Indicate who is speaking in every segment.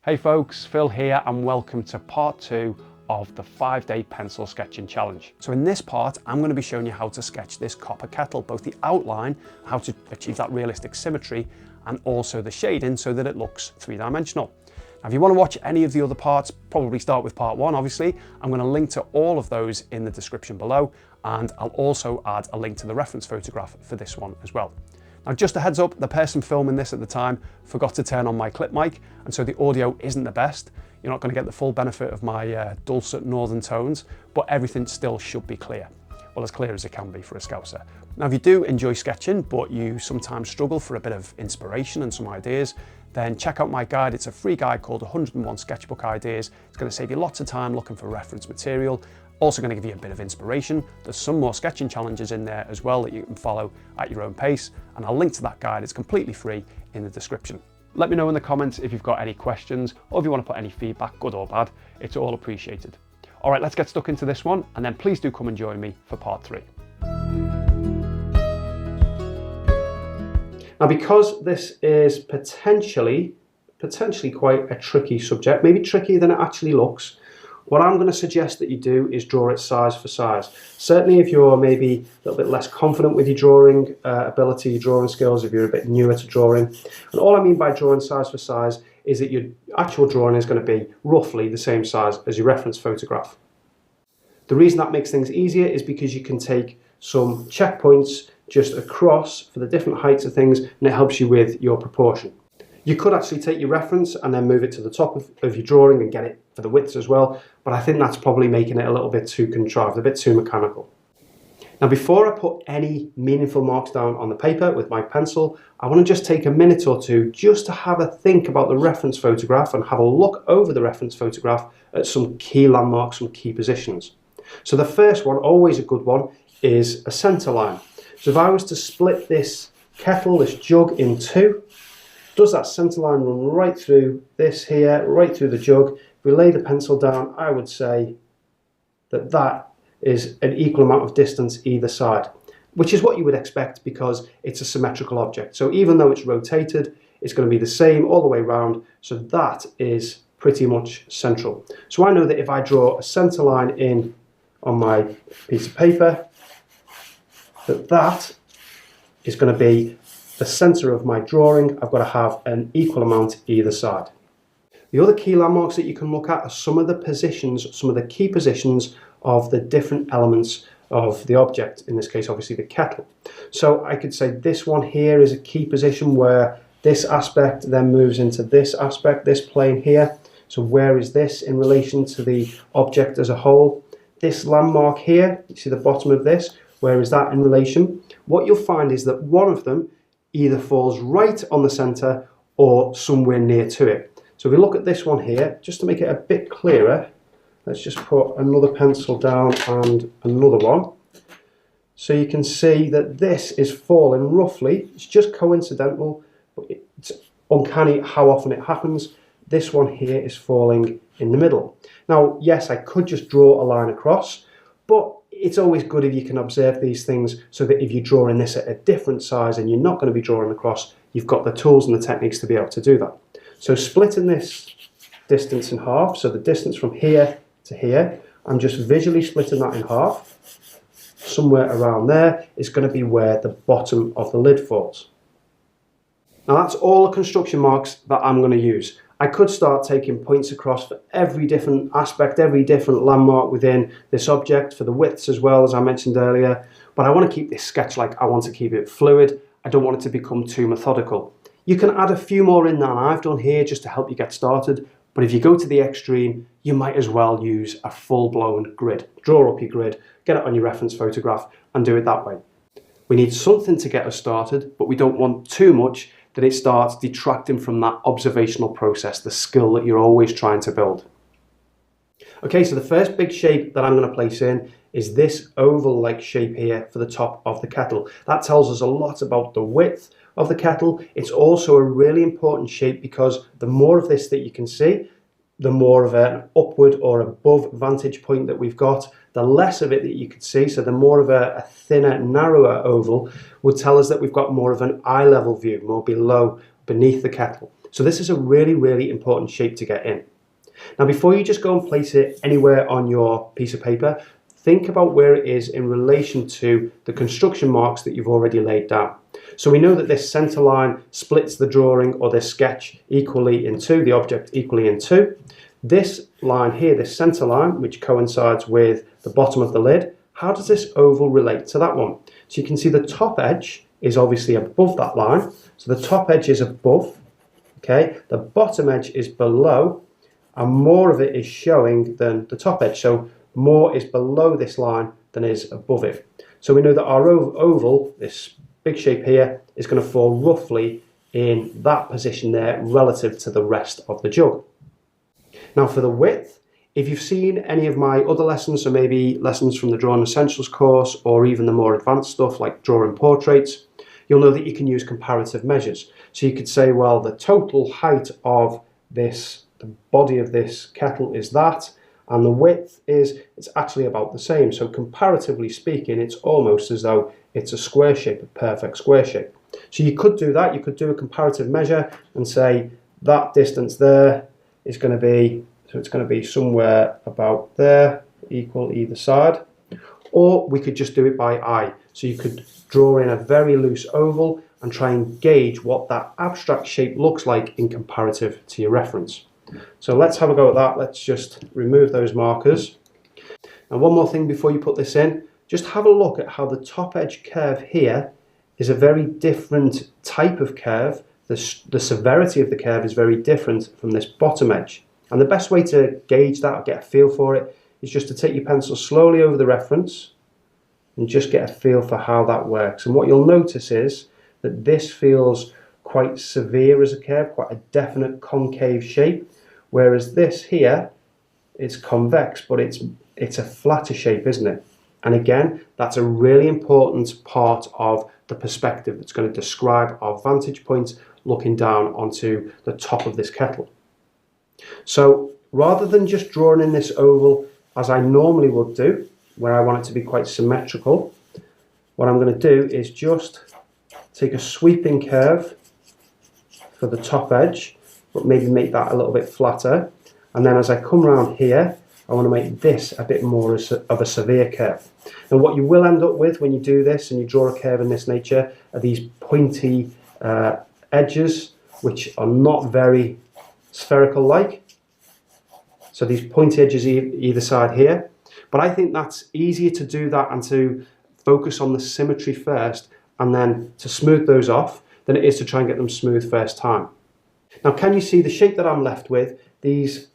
Speaker 1: Hey folks, Phil here and welcome to part 2 of the 5-day pencil sketching challenge. So in this part, I'm going to be showing you how to sketch this copper kettle, both the outline, how to achieve that realistic symmetry, and also the shading so that it looks three-dimensional. Now, if you want to watch any of the other parts, probably start with part 1, obviously. I'm going to link to all of those in the description below, and I'll also add a link to the reference photograph for this one as well. Now, just a heads up, the person filming this at the time forgot to turn on my clip mic, and so the audio isn't the best. You're not going to get the full benefit of my dulcet northern tones, but everything still should be clear. Well, as clear as it can be for a Scouser. Now, if you do enjoy sketching, but you sometimes struggle for a bit of inspiration and some ideas, then check out my guide. It's a free guide called 101 Sketchbook Ideas. It's going to save you lots of time looking for reference material. Also going to give you a bit of inspiration. There's some more sketching challenges in there as well that you can follow at your own pace, and I'll link to that guide. It's completely free in the description. Let me know in the comments if you've got any questions or if you want to put any feedback, good or bad. It's all appreciated. All right, let's get stuck into this one, and then please do come and join me for part 3. Now, because this is potentially quite a tricky subject, maybe trickier than it actually looks, what I'm going to suggest that you do is draw it size for size. Certainly if you're maybe a little bit less confident with your drawing ability, your drawing skills, if you're a bit newer to drawing. And all I mean by drawing size for size is that your actual drawing is going to be roughly the same size as your reference photograph. The reason that makes things easier is because you can take some checkpoints just across for the different heights of things, and it helps you with your proportion. You could actually take your reference and then move it to the top of your drawing and get it for the widths as well, but I think that's probably making it a little bit too contrived, a bit too mechanical. Now, before I put any meaningful marks down on the paper with my pencil, I want to just take a minute or two just to have a think about the reference photograph and have a look over the reference photograph at some key landmarks, some key positions. So the first one, always a good one, is a center line. So if I was to split this kettle, this jug in two, does that center line run right through this here, right through the jug? If we lay the pencil down, I would say that that is an equal amount of distance either side, which is what you would expect because it's a symmetrical object. So even though it's rotated, it's going to be the same all the way around. So that is pretty much central. So I know that if I draw a center line in on my piece of paper, that is going to be the center of my drawing. I've got to have an equal amount either side. The other key landmarks that you can look at are some of the positions, some of the key positions of the different elements of the object, in this case obviously the kettle. So I could say this one here is a key position where this aspect then moves into this aspect, this plane here. So where is this in relation to the object as a whole? This landmark here, you see the bottom of this, where is that in relation? What you'll find is that one of them either falls right on the center or somewhere near to it. So if we look at this one here, just to make it a bit clearer, let's just put another pencil down and another one. So you can see that this is falling roughly, it's just coincidental, but it's uncanny how often it happens. This one here is falling in the middle. Now, yes, I could just draw a line across, but it's always good if you can observe these things so that if you're drawing this at a different size and you're not going to be drawing across, you've got the tools and the techniques to be able to do that. So splitting this distance in half, so the distance from here to here, I'm just visually splitting that in half. Somewhere around there is going to be where the bottom of the lid falls. Now that's all the construction marks that I'm going to use. I could start taking points across for every different aspect, every different landmark within this object, for the widths as well, as I mentioned earlier, but I want to keep this sketch like I want to keep it fluid. I don't want it to become too methodical. You can add a few more in than I've done here just to help you get started, but if you go to the extreme, you might as well use a full-blown grid. Draw up your grid, get it on your reference photograph, and do it that way. We need something to get us started, but we don't want too much that it starts detracting from that observational process, the skill that you're always trying to build. Okay, so the first big shape that I'm going to place in is this oval-like shape here for the top of the kettle. That tells us a lot about the width of the kettle. It's also a really important shape because the more of this that you can see, the more of an upward or above vantage point that we've got, the less of it that you could see. So the more of a thinner, narrower oval would tell us that we've got more of an eye level view, more below, beneath the kettle. So this is a really, really important shape to get in. Now, before you just go and place it anywhere on your piece of paper, think about where it is in relation to the construction marks that you've already laid down. So we know that this center line splits the drawing or this sketch equally in two, the object equally in two. This line here, this center line, which coincides with the bottom of the lid, how does this oval relate to that one? So you can see the top edge is obviously above that line. So the top edge is above, okay? The bottom edge is below, and more of it is showing than the top edge. So more is below this line than is above it. So we know that our oval, this big shape here, is going to fall roughly in that position there relative to the rest of the jug. Now for the width, if you've seen any of my other lessons, so maybe lessons from the Drawing Essentials course or even the more advanced stuff like drawing portraits, you'll know that you can use comparative measures. So you could say, well, the total height of this, the body of this kettle is that, and the width is, it's actually about the same. So comparatively speaking, it's almost as though it's a square shape, a perfect square shape. So you could do that, you could do a comparative measure and say that distance there is going to be, so it's going to be somewhere about there, equal either side. Or we could just do it by eye. So you could draw in a very loose oval and try and gauge what that abstract shape looks like in comparative to your reference. So let's have a go at that. Let's just remove those markers. And one more thing before you put this in, just have a look at how the top edge curve here is a very different type of curve. The severity of the curve is very different from this bottom edge. And the best way to gauge that or get a feel for it is just to take your pencil slowly over the reference and just get a feel for how that works. And what you'll notice is that this feels quite severe as a curve, quite a definite concave shape, whereas this here is convex, but it's a flatter shape, isn't it? And again, that's a really important part of the perspective that's going to describe our vantage point looking down onto the top of this kettle. So rather than just drawing in this oval as I normally would do, where I want it to be quite symmetrical, what I'm going to do is just take a sweeping curve for the top edge, but maybe make that a little bit flatter. And then as I come around here, I want to make this a bit more of a severe curve. And what you will end up with when you do this and you draw a curve in this nature are these pointy edges, which are not very spherical like. So these pointy edges either side here. But I think that's easier to do that and to focus on the symmetry first and then to smooth those off than it is to try and get them smooth first time. Now can you see the shape that I'm left with?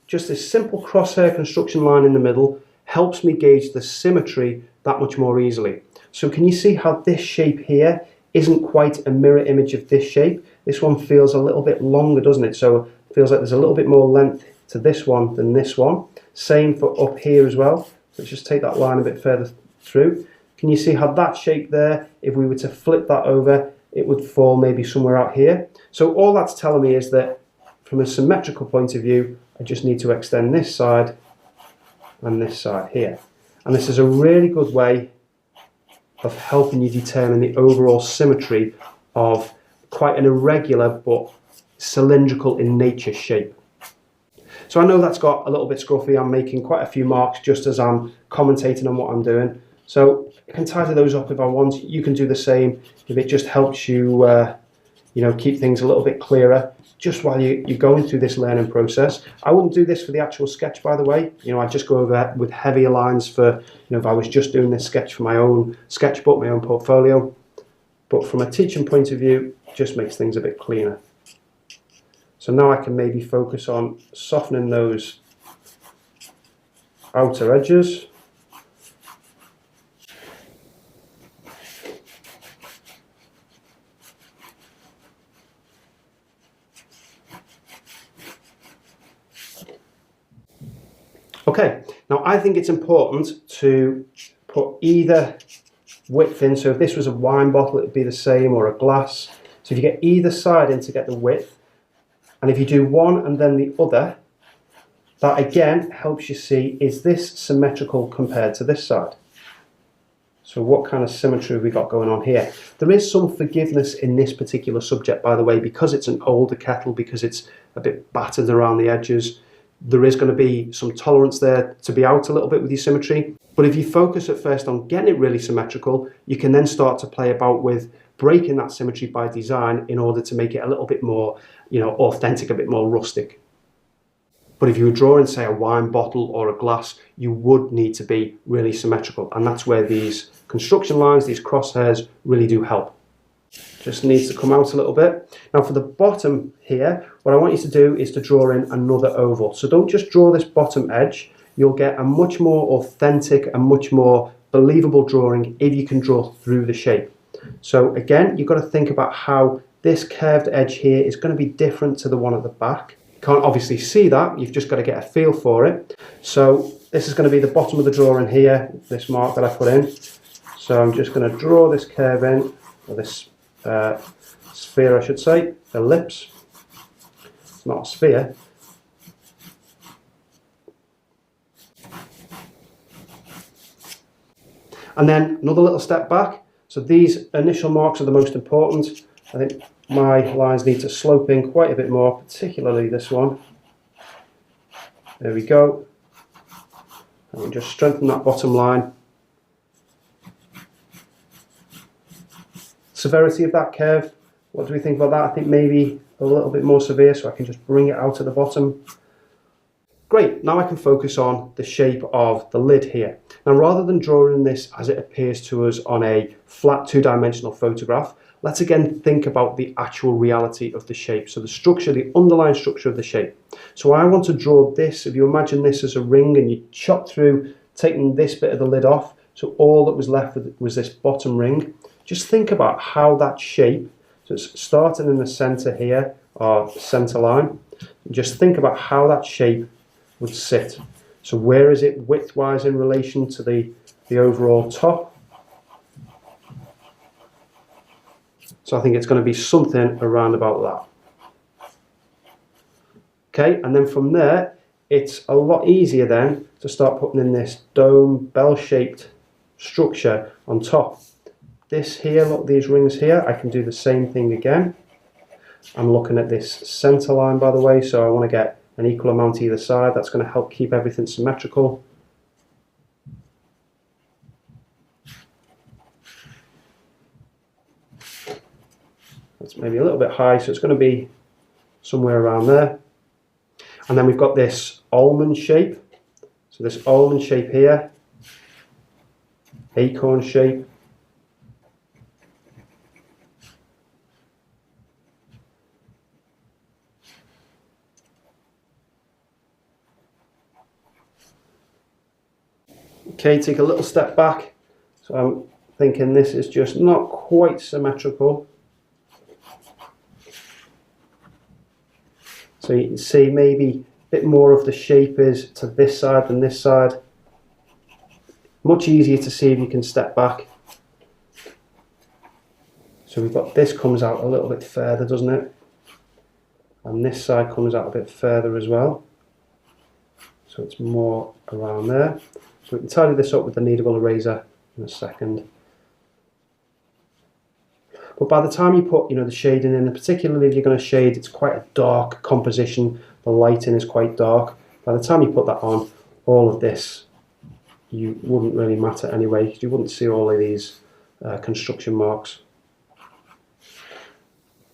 Speaker 1: Just this simple crosshair construction line in the middle helps me gauge the symmetry that much more easily. So can you see how this shape here isn't quite a mirror image of this shape? This one feels a little bit longer, doesn't it? So it feels like there's a little bit more length to this one than this one. Same for up here as well. Let's just take that line a bit further through. Can you see how that shape there, if we were to flip that over, it would fall maybe somewhere out here? So all that's telling me is that from a symmetrical point of view, I just need to extend this side and this side here. And this is a really good way of helping you determine the overall symmetry of quite an irregular but cylindrical in nature shape. So I know that's got a little bit scruffy. I'm making quite a few marks just as I'm commentating on what I'm doing. So I can tidy those up if I want. You can do the same if it just helps you, keep things a little bit clearer just while you're going through this learning process. I wouldn't do this for the actual sketch, by the way. I'd just go over with heavier lines for, if I was just doing this sketch for my own sketchbook, my own portfolio. But from a teaching point of view, it just makes things a bit cleaner. So now I can maybe focus on softening those outer edges. Okay, now I think it's important to put either width in. So if this was a wine bottle, it would be the same, or a glass. So if you get either side in to get the width, and if you do one and then the other, that again helps you see, is this symmetrical compared to this side? So what kind of symmetry have we got going on here? There is some forgiveness in this particular subject, by the way, because it's an older kettle, because it's a bit battered around the edges. There is going to be some tolerance there to be out a little bit with your symmetry. But if you focus at first on getting it really symmetrical, you can then start to play about with breaking that symmetry by design in order to make it a little bit more, authentic, a bit more rustic. But if you were drawing, say, a wine bottle or a glass, you would need to be really symmetrical. And that's where these construction lines, these crosshairs, really do help. Just needs to come out a little bit. Now for the bottom here, what I want you to do is to draw in another oval. So don't just draw this bottom edge. You'll get a much more authentic and much more believable drawing if you can draw through the shape. So again, you've got to think about how this curved edge here is going to be different to the one at the back. You can't obviously see that, you've just got to get a feel for it. So this is going to be the bottom of the drawing here, this mark that I put in. So I'm just going to draw this curve in, or this sphere I should say, ellipse. It's not a sphere. And then another little step back. So these initial marks are the most important. I think my lines need to slope in quite a bit more, particularly this one. There we go. And we'll just strengthen that bottom line. Severity of that curve, what do we think about that? I think maybe a little bit more severe, so I can just bring it out at the bottom. Great, now I can focus on the shape of the lid here. Now rather than drawing this as it appears to us on a flat two-dimensional photograph, let's again think about the actual reality of the shape. So the structure, the underlying structure of the shape. So I want to draw this, if you imagine this as a ring and you chop through, taking this bit of the lid off, so all that was left was this bottom ring. Just think about how that shape, so it's starting in the center here, our center line, just think about how that shape would sit. So where is it width-wise in relation to the overall top? So I think it's going to be something around about that. Okay, and then from there, it's a lot easier then to start putting in this dome, bell-shaped structure on top. This here, look, these rings here, I can do the same thing again. I'm looking at this center line, by the way, so I want to get an equal amount either side. That's going to help keep everything symmetrical. That's maybe a little bit high, so it's going to be somewhere around there. And then we've got this almond shape. So this almond shape here, acorn shape. Okay, take a little step back. So I'm thinking this is just not quite symmetrical. So you can see maybe a bit more of the shape is to this side than this side. Much easier to see if you can step back. So we've got this comes out a little bit further, doesn't it? And this side comes out a bit further as well. So it's more around there. So we can tidy this up with the kneadable eraser in a second. But by the time you put, the shading in, and particularly if you're going to shade, it's quite a dark composition. The lighting is quite dark. By the time you put that on, all of this, you wouldn't really matter anyway, because you wouldn't see all of these construction marks.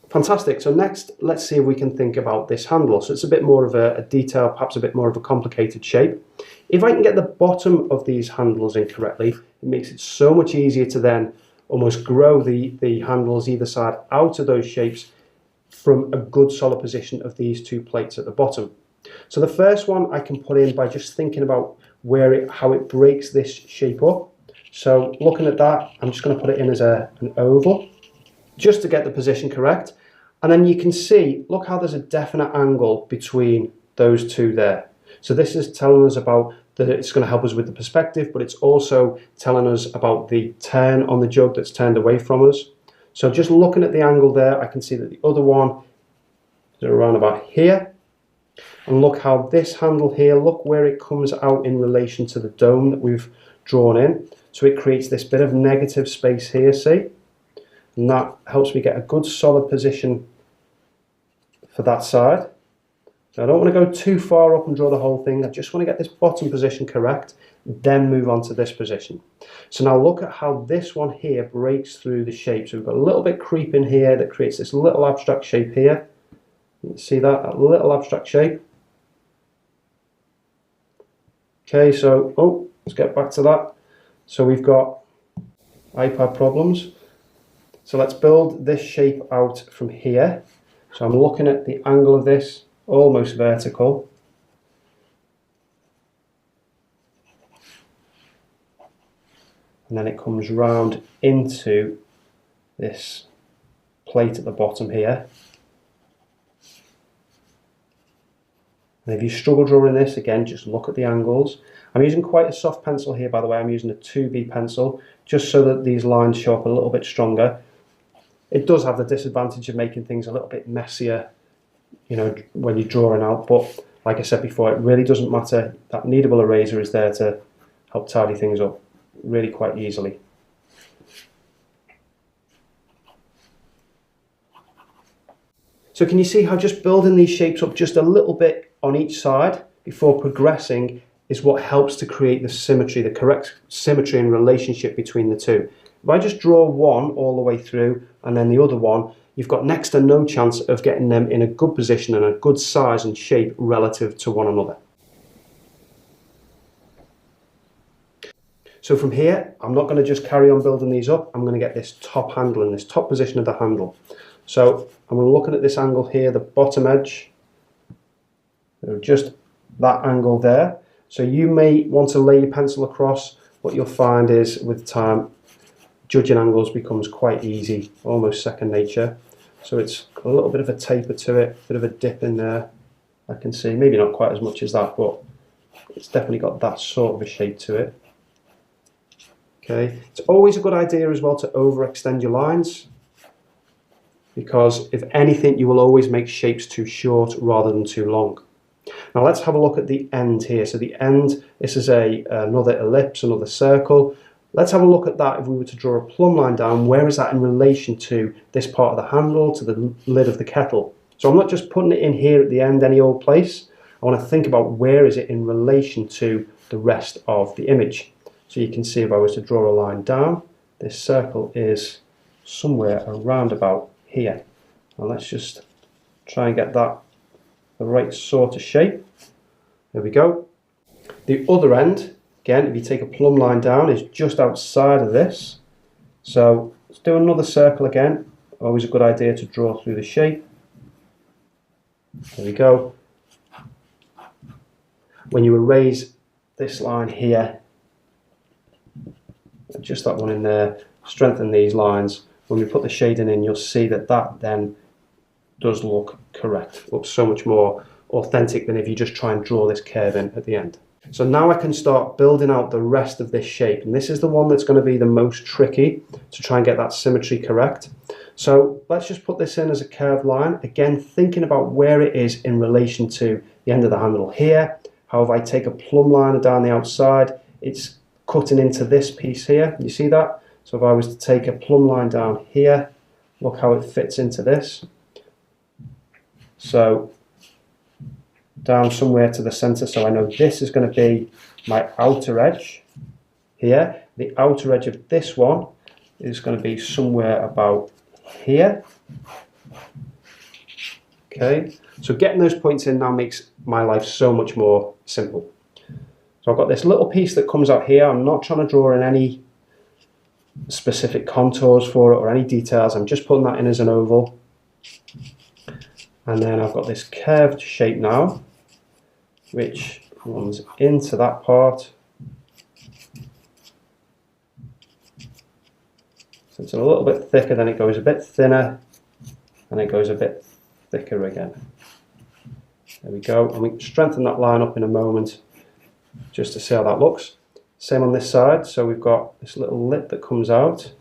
Speaker 1: Fantastic. So next, let's see if we can think about this handle. So it's a bit more of a detail, perhaps a bit more of a complicated shape. If I can get the bottom of these handles in correctly, it makes it so much easier to then almost grow the handles either side out of those shapes from a good solid position of these two plates at the bottom. So the first one I can put in by just thinking about how it breaks this shape up. So looking at that, I'm just going to put it in as an oval, just to get the position correct. And then you can see, look how there's a definite angle between those two there. So this is telling us about that it's going to help us with the perspective, but it's also telling us about the turn on the jug that's turned away from us. So just looking at the angle there, I can see that the other one is around about here. And look how this handle here, look where it comes out in relation to the dome that we've drawn in. So it creates this bit of negative space here, see? And that helps me get a good solid position for that side. So I don't want to go too far up and draw the whole thing. I just want to get this bottom position correct, then move on to this position. So now look at how this one here breaks through the shape. So we've got a little bit creep in here that creates this little abstract shape here. You can see that little abstract shape. Okay, so, let's get back to that. So we've got iPad problems. So let's build this shape out from here. So I'm looking at the angle of this, almost vertical. And then it comes round into this plate at the bottom here. And if you struggle drawing this, again, just look at the angles. I'm using quite a soft pencil here, by the way. I'm using a 2B pencil, just so that these lines show up a little bit stronger. It does have the disadvantage of making things a little bit messier, you know, when you're drawing out. But like I said before, it really doesn't matter. That kneadable eraser is there to help tidy things up really quite easily. So can you see how just building these shapes up just a little bit on each side before progressing is what helps to create the symmetry, the correct symmetry and relationship between the two. If I just draw one all the way through and then the other one, you've got next to no chance of getting them in a good position and a good size and shape relative to one another. So from here, I'm not going to just carry on building these up. I'm going to get this top handle in this top position of the handle. So I'm looking at this angle here, the bottom edge, just that angle there. So you may want to lay your pencil across. What you'll find is with time, judging angles becomes quite easy, almost second nature. So it's got a little bit of a taper to it, a bit of a dip in there. I can see, maybe not quite as much as that, but it's definitely got that sort of a shape to it. Okay, it's always a good idea as well to overextend your lines, because if anything, you will always make shapes too short rather than too long. Now let's have a look at the end here. So the end, this is another ellipse, another circle. Let's have a look at that. If we were to draw a plumb line down, where is that in relation to this part of the handle, to the lid of the kettle? So I'm not just putting it in here at the end any old place. I want to think about where is it in relation to the rest of the image. So you can see if I was to draw a line down, this circle is somewhere around about here. Now let's just try and get that the right sort of shape. There we go. The other end, again, if you take a plumb line down, is just outside of this. So let's do another circle again. Always a good idea to draw through the shape. There we go. When you erase this line here, just that one in there, strengthen these lines. When we put the shading in, you'll see that that then does look correct. Looks so much more authentic than if you just try and draw this curve in at the end. So now I can start building out the rest of this shape, and this is the one that's going to be the most tricky to try and get that symmetry correct. So let's just put this in as a curved line, again thinking about where it is in relation to the end of the handle here. How if I take a plumb line down the outside, it's cutting into this piece here, you see that? So if I was to take a plumb line down here, look how it fits into this. So down somewhere to the center, so I know this is going to be my outer edge here. The outer edge of this one is going to be somewhere about here. Okay, so getting those points in now makes my life so much more simple. So I've got this little piece that comes out here. I'm not trying to draw in any specific contours for it or any details. I'm just putting that in as an oval. And then I've got this curved shape now, which runs into that part. So it's a little bit thicker, then it goes a bit thinner, and it goes a bit thicker again. There we go, and we can strengthen that line up in a moment just to see how that looks. Same on this side, so we've got this little lip that comes out,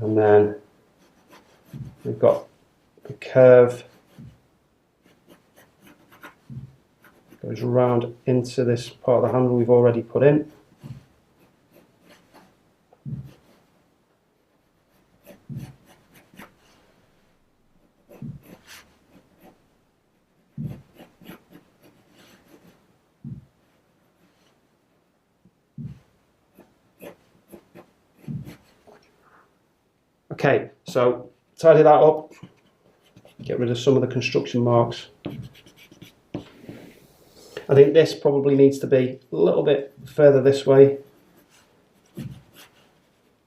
Speaker 1: and then we've got the curve goes around into this part of the handle we've already put in. Okay, so tidy that up, get rid of some of the construction marks. I think this probably needs to be a little bit further this way.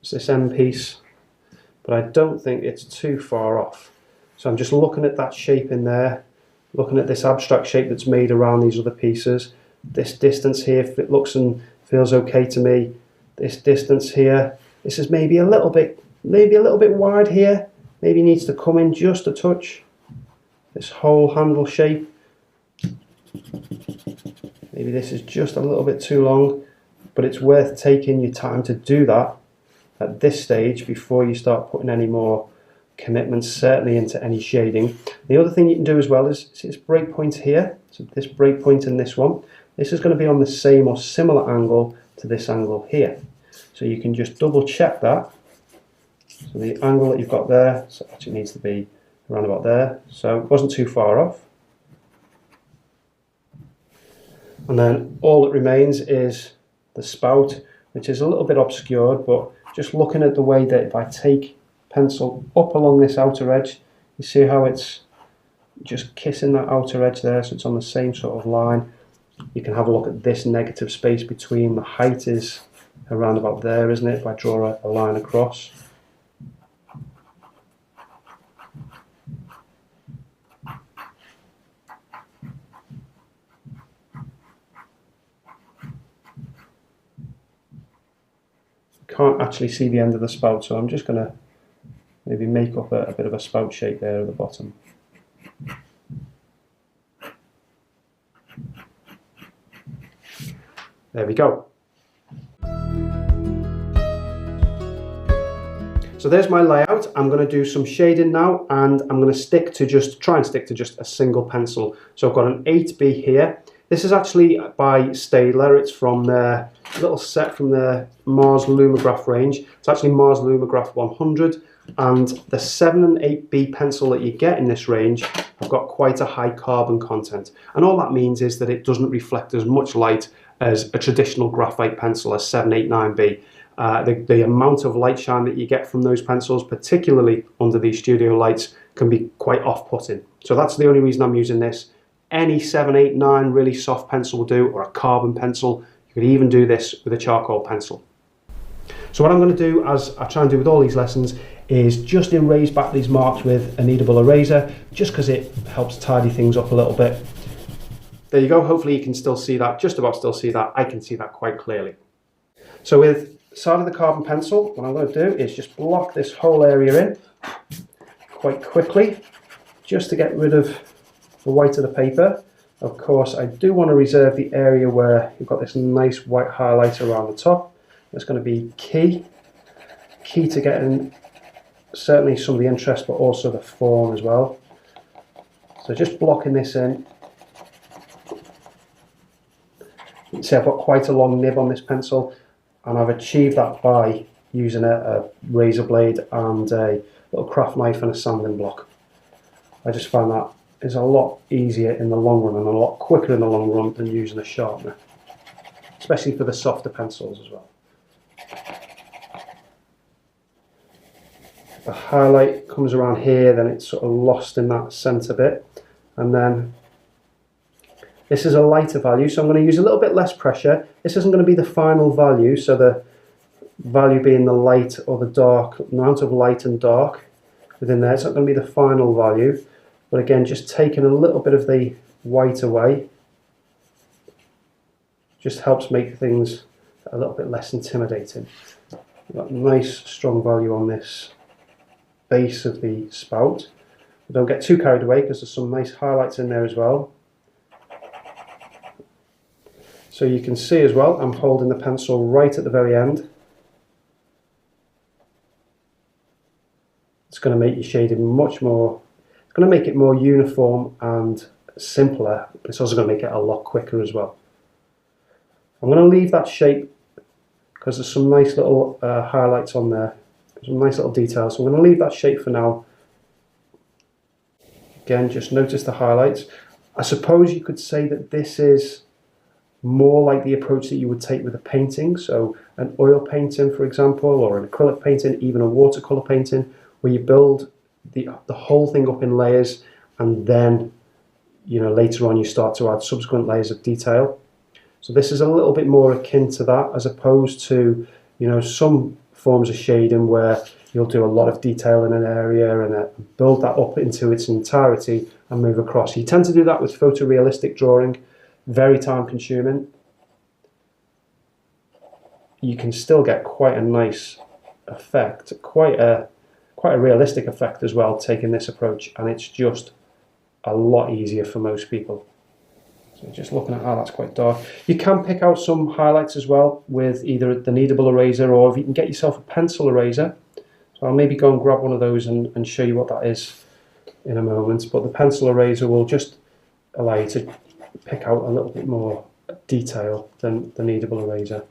Speaker 1: It's this end piece, but I don't think it's too far off. So I'm just looking at that shape in there, looking at this abstract shape that's made around these other pieces. This distance here, if it looks and feels okay to me. This distance here, this is maybe a little bit wide here. Maybe needs to come in just a touch. This whole handle shape. Maybe this is just a little bit too long, but it's worth taking your time to do that at this stage before you start putting any more commitment, certainly into any shading. The other thing you can do as well is see this break point here. So this break point in this one, this is going to be on the same or similar angle to this angle here. So you can just double check that. So the angle that you've got there, so it actually needs to be around about there. So it wasn't too far off. And then all that remains is the spout, which is a little bit obscured, but just looking at the way that if I take pencil up along this outer edge, you see how it's just kissing that outer edge there, so it's on the same sort of line. You can have a look at this negative space between the height is around about there, isn't it, if I draw a line across. Can't actually see the end of the spout, so I'm just going to maybe make up a bit of a spout shape there at the bottom. There we go. So there's my layout. I'm going to do some shading now, and I'm going to try and stick to just a single pencil. So I've got an 8B here. This is actually by Staedtler. It's from their little set from the Mars Lumograph range. It's actually Mars Lumograph 100, and the 7 and 8B pencil that you get in this range have got quite a high carbon content. And all that means is that it doesn't reflect as much light as a traditional graphite pencil, a 789B. The amount of light shine that you get from those pencils, particularly under these studio lights, can be quite off-putting. So that's the only reason I'm using this. Any 789 really soft pencil will do, or a carbon pencil. You could even do this with a charcoal pencil. So what I'm going to do, as I try and do with all these lessons, is just erase back these marks with a kneadable eraser, just because it helps tidy things up a little bit. There you go. Hopefully you can still see that, just about still see that. I can see that quite clearly. So with the side of the carbon pencil, what I'm going to do is just block this whole area in quite quickly, just to get rid of the white of the paper. Of course, I do want to reserve the area where you've got this nice white highlight around the top. That's going to be key to getting certainly some of the interest, but also the form as well. So just blocking this in. You can see I've got quite a long nib on this pencil, and I've achieved that by using a razor blade and a little craft knife and a sanding block. I just find that is a lot easier in the long run and a lot quicker in the long run than using a sharpener, especially for the softer pencils as well. The highlight comes around here, then it's sort of lost in that centre bit, and then this is a lighter value, so I'm going to use a little bit less pressure. This isn't going to be the final value, so the value being the light or the dark, amount of light and dark within there. It's not going to be the final value. But again, just taking a little bit of the white away just helps make things a little bit less intimidating. We've got nice strong value on this base of the spout. But don't get too carried away because there's some nice highlights in there as well. So you can see as well, I'm holding the pencil right at the very end. It's going to make your shading much more. It's going to make it more uniform and simpler, but it's also going to make it a lot quicker as well. I'm going to leave that shape because there's some nice little highlights on there, some nice little details, so I'm going to leave that shape for now. Again, just notice the highlights. I suppose you could say that this is more like the approach that you would take with a painting, so an oil painting for example, or an acrylic painting, even a watercolour painting, where you build the whole thing up in layers, and then later on you start to add subsequent layers of detail. So this is a little bit more akin to that, as opposed to some forms of shading where you'll do a lot of detail in an area and build that up into its entirety and move across. You tend to do that with photorealistic drawing, very time consuming. You can still get quite a nice effect, quite a realistic effect as well, taking this approach, and it's just a lot easier for most people. So just looking at how that's quite dark. You can pick out some highlights as well with either the kneadable eraser, or if you can get yourself a pencil eraser. So I'll maybe go and grab one of those and show you what that is in a moment. But the pencil eraser will just allow you to pick out a little bit more detail than the kneadable eraser.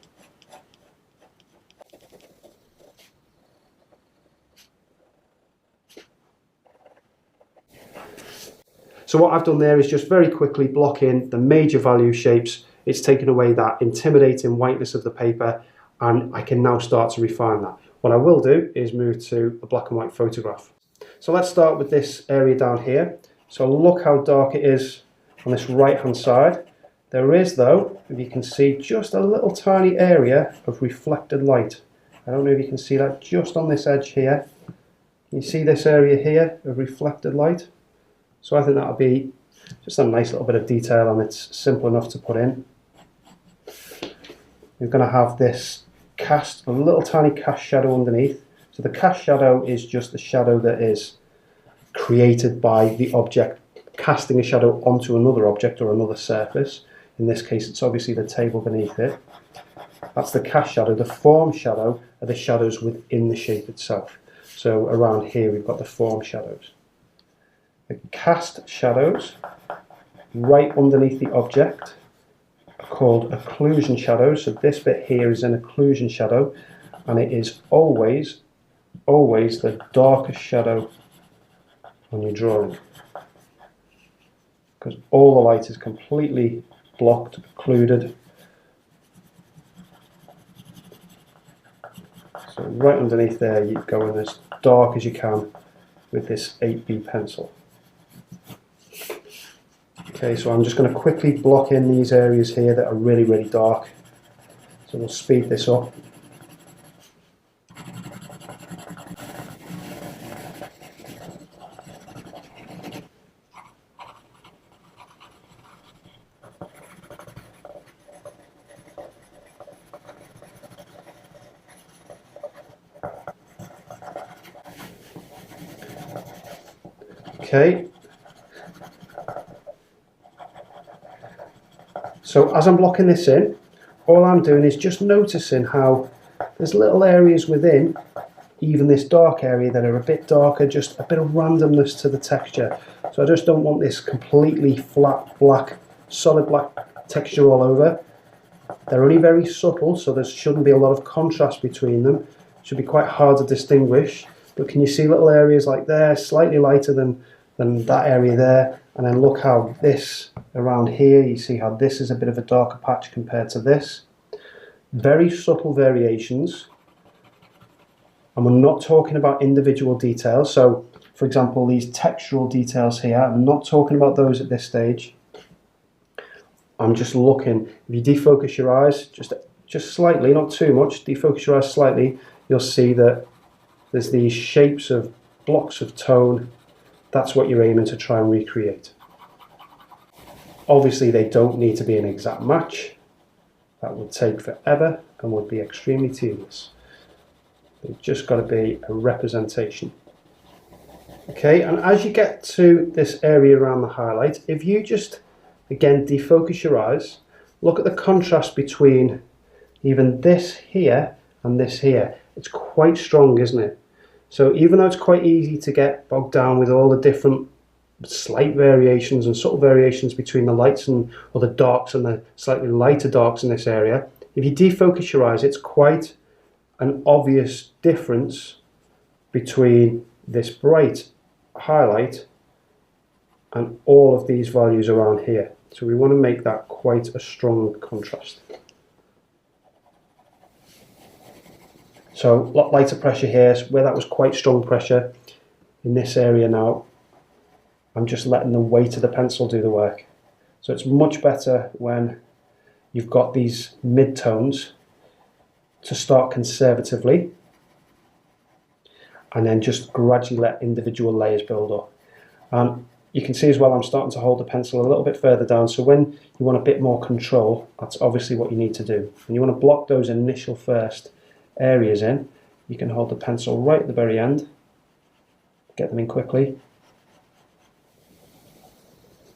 Speaker 1: So what I've done there is just very quickly block in the major value shapes. It's taken away that intimidating whiteness of the paper, and I can now start to refine that. What I will do is move to a black and white photograph. So let's start with this area down here. So look how dark it is on this right hand side. There is, though, if you can see, just a little tiny area of reflected light. I don't know if you can see that just on this edge here. Can you see this area here of reflected light? So I think that'll be just a nice little bit of detail, and it's simple enough to put in. We're going to have this cast, a little tiny cast shadow underneath. So the cast shadow is just the shadow that is created by the object casting a shadow onto another object or another surface. In this case, it's obviously the table beneath it. That's the cast shadow. The form shadow are the shadows within the shape itself. So around here we've got the form shadows. The cast shadows right underneath the object are called occlusion shadows. So this bit here is an occlusion shadow, and it is always the darkest shadow on your drawing, because all the light is completely blocked, occluded. So right underneath there you go in as dark as you can with this 8B pencil. Okay, so I'm just going to quickly block in these areas here that are really, really dark. So we'll speed this up. Okay. So as I'm blocking this in, all I'm doing is just noticing how there's little areas within even this dark area that are a bit darker, just a bit of randomness to the texture. So I just don't want this completely flat, black, solid black texture all over. They're only very subtle, so there shouldn't be a lot of contrast between them. It should be quite hard to distinguish. But can you see little areas like there, slightly lighter than that area there? And then look how this around here, you see how this is a bit of a darker patch compared to this. Very subtle variations. And we're not talking about individual details. So, for example, these textural details here, I'm not talking about those at this stage. I'm just looking. If you defocus your eyes, just slightly, not too much, defocus your eyes slightly, you'll see that there's these shapes of blocks of tone. That's what you're aiming to try and recreate. Obviously, they don't need to be an exact match. That would take forever and would be extremely tedious. They've just got to be a representation. Okay, and as you get to this area around the highlight, if you just, again, defocus your eyes, look at the contrast between even this here and this here. It's quite strong, isn't it? So even though it's quite easy to get bogged down with all the different slight variations and subtle variations between the lights or the darks and the slightly lighter darks in this area, if you defocus your eyes, it's quite an obvious difference between this bright highlight and all of these values around here. So we want to make that quite a strong contrast. So a lot lighter pressure here, where that was quite strong pressure. In this area now, I'm just letting the weight of the pencil do the work. So it's much better when you've got these mid-tones to start conservatively and then just gradually let individual layers build up. And you can see as well I'm starting to hold the pencil a little bit further down, so when you want a bit more control, that's obviously what you need to do. And you want to block those initial first areas in. You can hold the pencil right at the very end, get them in quickly.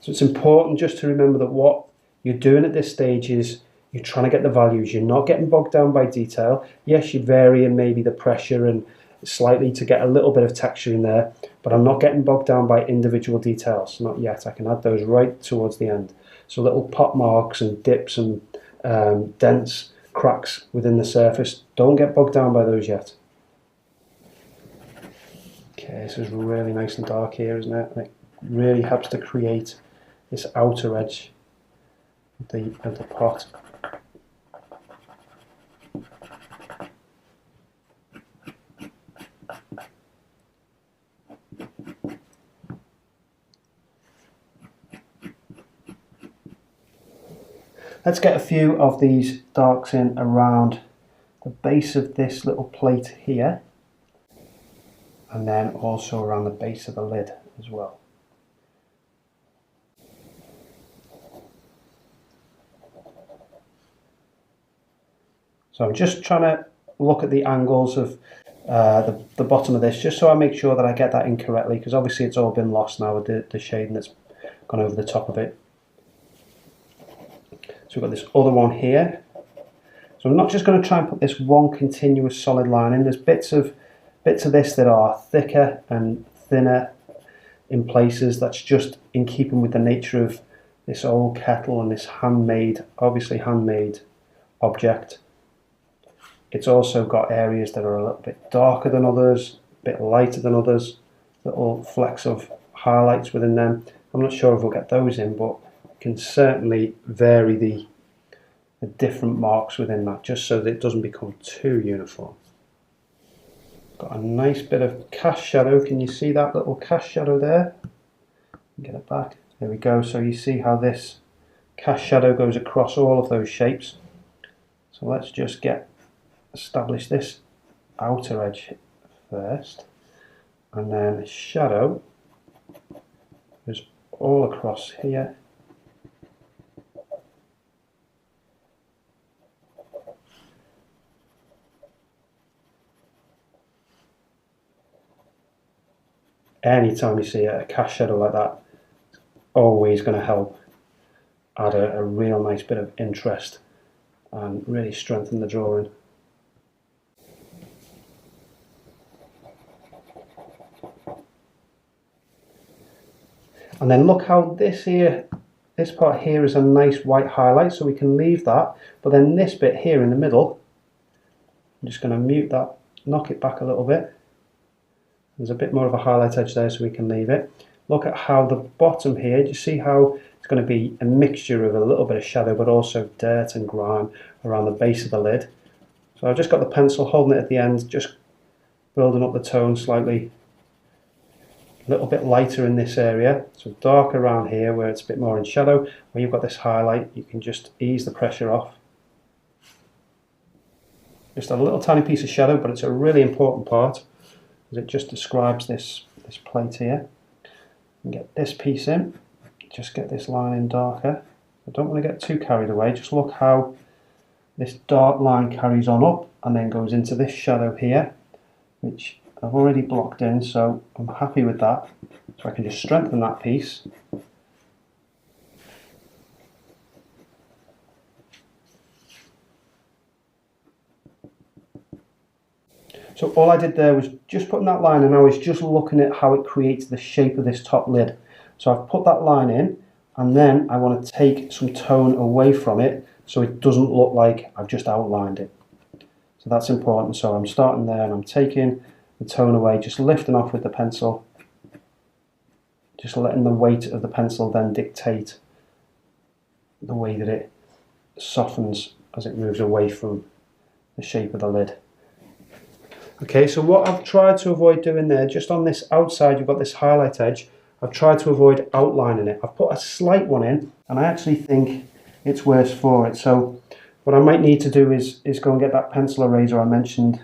Speaker 1: So it's important just to remember that what you're doing at this stage is you're trying to get the values. You're not getting bogged down by detail. Yes, you're varying maybe the pressure and slightly to get a little bit of texture in there, but I'm not getting bogged down by individual details, not yet. I can add those right towards the end. So little pot marks and dips and dents, cracks within the surface, don't get bogged down by those yet. Okay, this is really nice and dark here, isn't it? And it really helps to create this outer edge of the pot. Let's get a few of these darks in around the base of this little plate here, and then also around the base of the lid as well. So I'm just trying to look at the angles of the bottom of this, just so I make sure that I get that in correctly, because obviously it's all been lost now with the shading that's gone over the top of it. So we've got this other one here. So I'm not just going to try and put this one continuous solid line in. There's bits of this that are thicker and thinner in places. That's just in keeping with the nature of this old kettle and this handmade, obviously handmade object. It's also got areas that are a little bit darker than others, a bit lighter than others, little flecks of highlights within them. I'm not sure if we'll get those in, but can certainly vary the different marks within that, just so that it doesn't become too uniform. Got a nice bit of cast shadow. Can you see that little cast shadow there? Get it back. There we go. So you see how this cast shadow goes across all of those shapes. So let's just establish this outer edge first, and then shadow goes all across here. Anytime you see a cast shadow like that, it's always going to help add a real nice bit of interest and really strengthen the drawing. And then look how this part here is a nice white highlight, so we can leave that. But then this bit here in the middle, I'm just going to mute that, knock it back a little bit. There's a bit more of a highlight edge there, so we can leave it. Look at how the bottom here, do you see how it's going to be a mixture of a little bit of shadow, but also dirt and grime around the base of the lid. So I've just got the pencil holding it at the end, just building up the tone slightly. A little bit lighter in this area, so dark around here where it's a bit more in shadow. Where you've got this highlight, you can just ease the pressure off. Just a little tiny piece of shadow, but it's a really important part, because it just describes this plate here. And get this piece in, just get this line in darker. I don't want to get too carried away, just look how this dark line carries on up and then goes into this shadow here, which I've already blocked in, so I'm happy with that. So I can just strengthen that piece. So all I did there was just putting that line in. I was just looking at how it creates the shape of this top lid. So I've put that line in, and then I want to take some tone away from it so it doesn't look like I've just outlined it. So that's important. So I'm starting there and I'm taking the tone away, just lifting off with the pencil, just letting the weight of the pencil then dictate the way that it softens as it moves away from the shape of the lid. Okay, so what I've tried to avoid doing there, just on this outside, you've got this highlight edge, I've tried to avoid outlining it. I've put a slight one in, and I actually think it's worse for it. So what I might need to do is go and get that pencil eraser I mentioned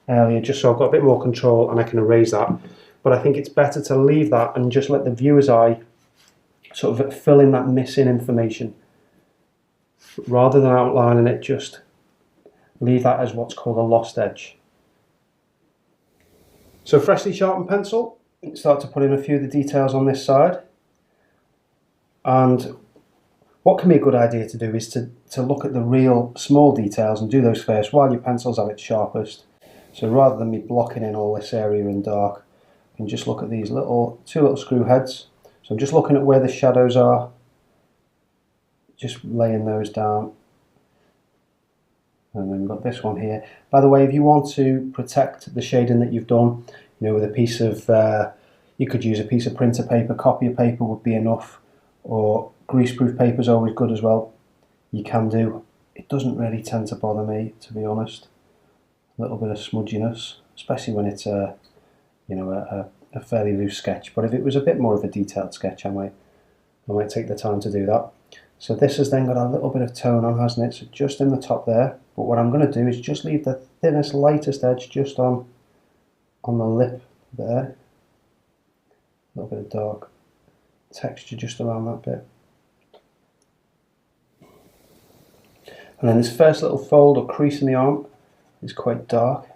Speaker 1: earlier, just so I've got a bit more control and I can erase that. But I think it's better to leave that and just let the viewer's eye sort of fill in that missing information. Rather than outlining it, just leave that as what's called a lost edge. So freshly sharpened pencil, start to put in a few of the details on this side. And what can be a good idea to do is to look at the real small details and do those first while your pencil's at its sharpest. So rather than me blocking in all this area in dark, I can just look at these two little screw heads. So I'm just looking at where the shadows are, just laying those down. And then we've got this one here. By the way, if you want to protect the shading that you've done, you know, with a piece of, you could use a piece of printer paper, copier paper would be enough, or greaseproof paper is always good as well. You can do. It doesn't really tend to bother me, to be honest. A little bit of smudginess, especially when it's a fairly loose sketch. But if it was a bit more of a detailed sketch, I might take the time to do that. So this has then got a little bit of tone on, hasn't it? So just in the top there. But what I'm going to do is just leave the thinnest, lightest edge just on the lip there. A little bit of dark texture just around that bit. And then this first little fold or crease in the arm is quite dark.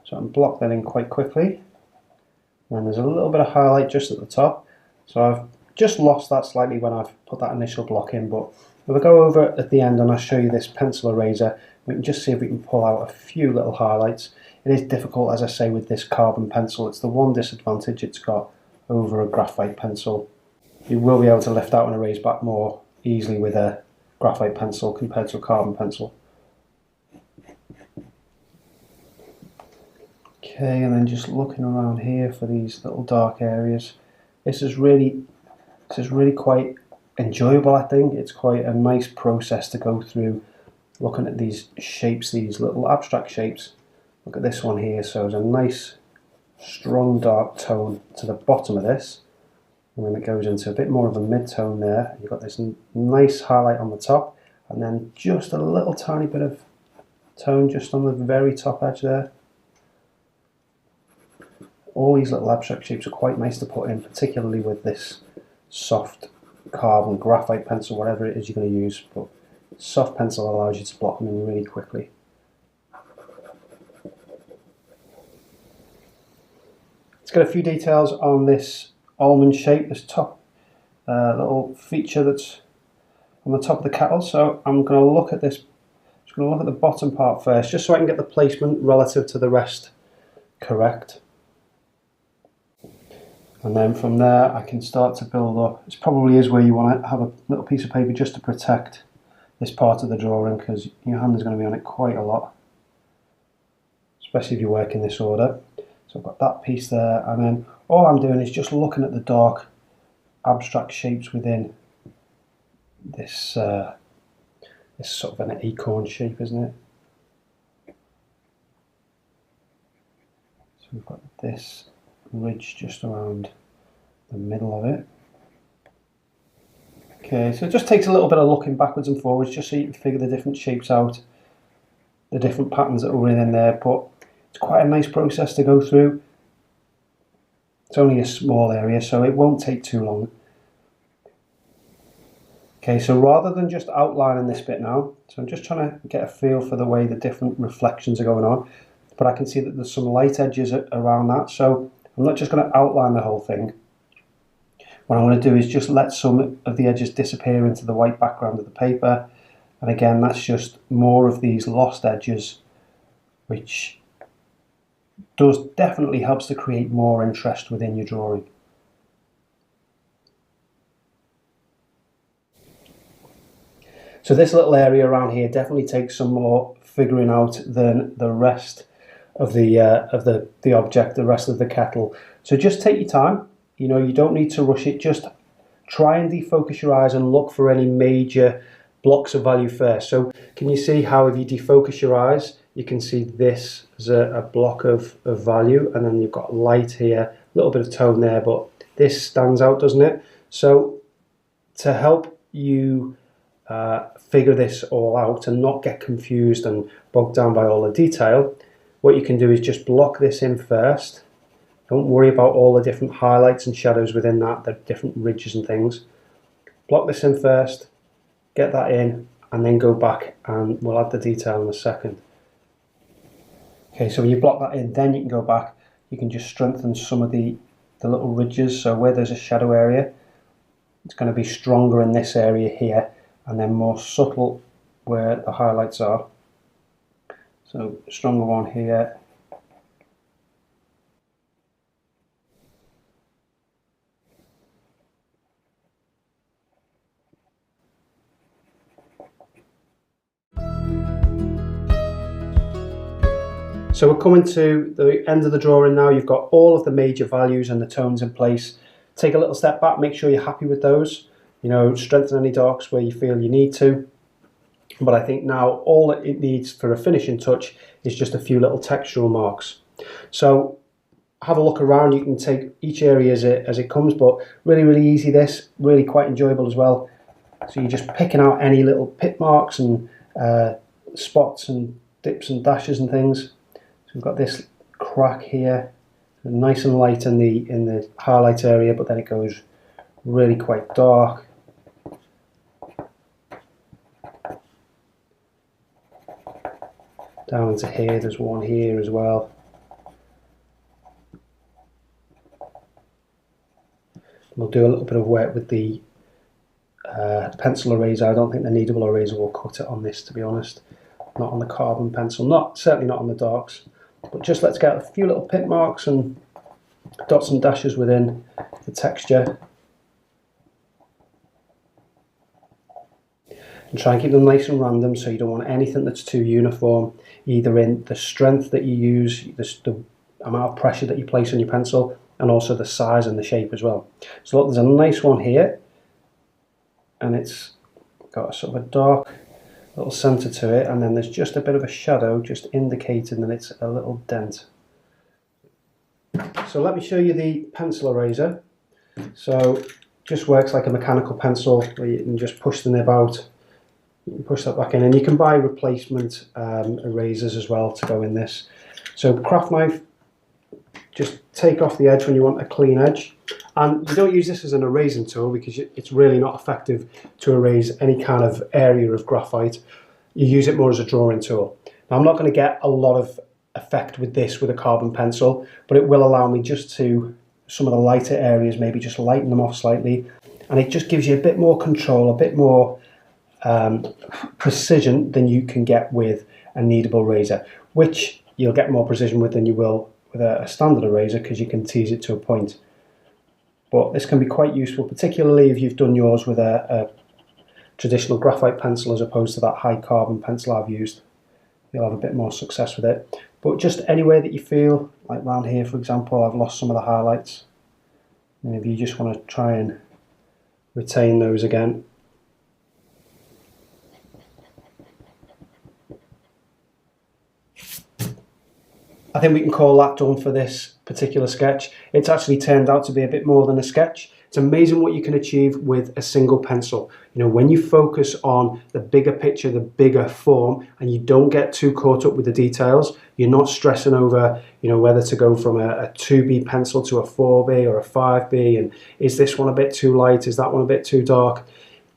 Speaker 1: So I can block that in quite quickly. And there's a little bit of highlight just at the top. So I've just lost that slightly when I've put that initial block in, but if I go over at the end and I'll show you this pencil eraser, we can just see if we can pull out a few little highlights. It is difficult, as I say, with this carbon pencil. It's the one disadvantage it's got over a graphite pencil. You will be able to lift out and erase back more easily with a graphite pencil compared to a carbon pencil. Okay, and then just looking around here for these little dark areas. This is really quite enjoyable, I think. It's quite a nice process to go through, looking at these shapes, these little abstract shapes. Look at this one here. So there's a nice, strong dark tone to the bottom of this. And then it goes into a bit more of a mid-tone there. You've got this nice highlight on the top, and then just a little tiny bit of tone just on the very top edge there. All these little abstract shapes are quite nice to put in, particularly with this soft carbon, graphite pencil, whatever it is you're going to use. But soft pencil allows you to block them in really quickly. Let's get a few details on this almond shape, this top little feature that's on the top of the kettle. So I'm going to look at this, just going to look at the bottom part first, just so I can get the placement relative to the rest correct. And then from there I can start to build up. This probably is where you want to have a little piece of paper just to protect this part of the drawing, because your hand is going to be on it quite a lot, especially if you work in this order. So I've got that piece there, and then all I'm doing is just looking at the dark abstract shapes within this, this sort of an acorn shape, isn't it? So we've got this ridge just around the middle of it. Okay, so it just takes a little bit of looking backwards and forwards just so you can figure the different shapes out, the different patterns that are within there, but it's quite a nice process to go through. It's only a small area, so it won't take too long. Okay, so rather than just outlining this bit now, so I'm just trying to get a feel for the way the different reflections are going on, but I can see that there's some light edges around that, so I'm not just going to outline the whole thing. What I'm going to do is just let some of the edges disappear into the white background of the paper, and again that's just more of these lost edges, which definitely helps to create more interest within your drawing. So this little area around here definitely takes some more figuring out than the rest of the object, the rest of the kettle. So just take your time. You know, you don't need to rush it. Just try and defocus your eyes and look for any major blocks of value first. So can you see how if you defocus your eyes, you can see this as a block of value, and then you've got light here, a little bit of tone there, but this stands out, doesn't it? So to help you figure this all out and not get confused and bogged down by all the detail, what you can do is just block this in first. Don't worry about all the different highlights and shadows within that, the different ridges and things. Block this in first, get that in, and then go back and we'll add the detail in a second. Okay, so when you block that in, then you can go back, you can just strengthen some of the little ridges. So where there's a shadow area, it's going to be stronger in this area here, and then more subtle where the highlights are. So stronger one here. So we're coming to the end of the drawing now. You've got all of the major values and the tones in place. Take a little step back, make sure you're happy with those. You know, strengthen any darks where you feel you need to. But I think now all it needs for a finishing touch is just a few little textural marks. So have a look around. You can take each area as it comes, but really easy this, really quite enjoyable as well. So you're just picking out any little pit marks and spots and dips and dashes and things. So we've got this crack here, nice and light in the highlight area, but then it goes really quite dark. Down into here, there's one here as well. We'll do a little bit of work with the pencil eraser. I don't think the kneadable eraser will cut it on this, to be honest. Not on the carbon pencil, certainly not on the darks. But just let's get a few little pit marks and dots and dashes within the texture. And try and keep them nice and random, so you don't want anything that's too uniform, either in the strength that you use, the amount of pressure that you place on your pencil, and also the size and the shape as well. So look, there's a nice one here, and it's got a sort of a dark little centre to it, and then there's just a bit of a shadow just indicating that it's a little dent. So let me show you the pencil eraser. So just works like a mechanical pencil where you can just push the nib out, you can push that back in, and you can buy replacement erasers as well to go in this. So craft knife, just take off the edge when you want a clean edge. And you don't use this as an erasing tool because it's really not effective to erase any kind of area of graphite. You use it more as a drawing tool. Now, I'm not going to get a lot of effect with this with a carbon pencil, but it will allow me just to, some of the lighter areas, maybe just lighten them off slightly. And it just gives you a bit more control, a bit more precision than you can get with a kneadable razor, which you'll get more precision with than you will with a standard eraser because you can tease it to a point. But this can be quite useful, particularly if you've done yours with a traditional graphite pencil as opposed to that high carbon pencil I've used. You'll have a bit more success with it. But just anywhere that you feel, like round here for example, I've lost some of the highlights. And if you just want to try and retain those again. I think we can call that done for this particular sketch. It's actually turned out to be a bit more than a sketch. It's amazing what you can achieve with a single pencil. You know, when you focus on the bigger picture, the bigger form, and you don't get too caught up with the details, you're not stressing over, you know, whether to go from a 2B pencil to a 4B or a 5B, and is this one a bit too light, is that one a bit too dark?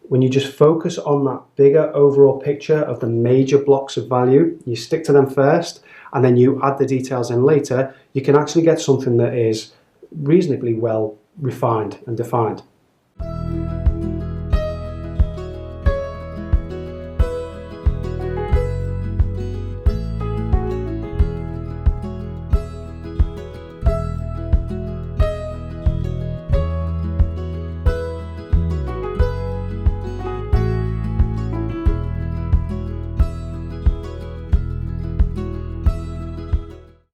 Speaker 1: When you just focus on that bigger overall picture of the major blocks of value, you stick to them first, and then you add the details in later, you can actually get something that is reasonably well refined and defined.